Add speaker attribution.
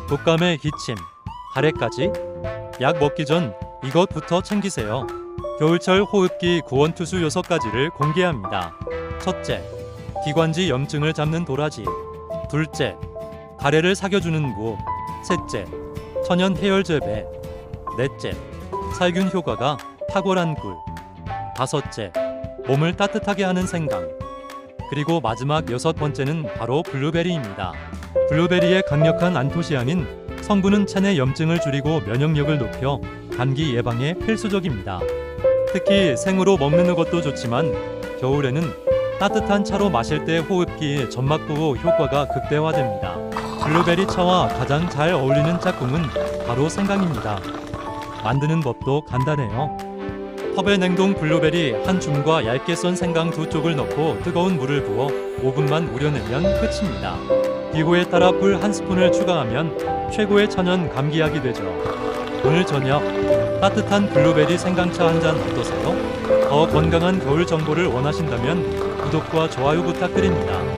Speaker 1: 독감의 기침, 가래까지 약 먹기 전 이것부터 챙기세요. 겨울철 호흡기 구원투수 6가지를 공개합니다. 첫째, 기관지 염증을 잡는 도라지. 둘째, 가래를 사겨주는 무. 셋째, 천연 해열제배. 넷째, 살균 효과가 탁월한 꿀. 다섯째, 몸을 따뜻하게 하는 생강. 그리고 마지막 6번째는 바로 블루베리입니다. 블루베리의 강력한 안토시아닌 성분은 체내 염증을 줄이고 면역력을 높여 감기 예방에 필수적입니다. 특히 생으로 먹는 것도 좋지만 겨울에는 따뜻한 차로 마실 때 호흡기 점막 보호 효과가 극대화됩니다. 블루베리 차와 가장 잘 어울리는 짝꿍은 바로 생강입니다. 만드는 법도 간단해요. 컵에 냉동 블루베리 한 줌과 얇게 썬 생강 2쪽을 넣고 뜨거운 물을 부어 5분만 우려내면 끝입니다. 기호에 따라 꿀 1스푼을 추가하면 최고의 천연 감기약이 되죠. 오늘 저녁 따뜻한 블루베리 생강차 한 잔 어떠세요? 더 건강한 겨울 정보를 원하신다면 구독과 좋아요 부탁드립니다.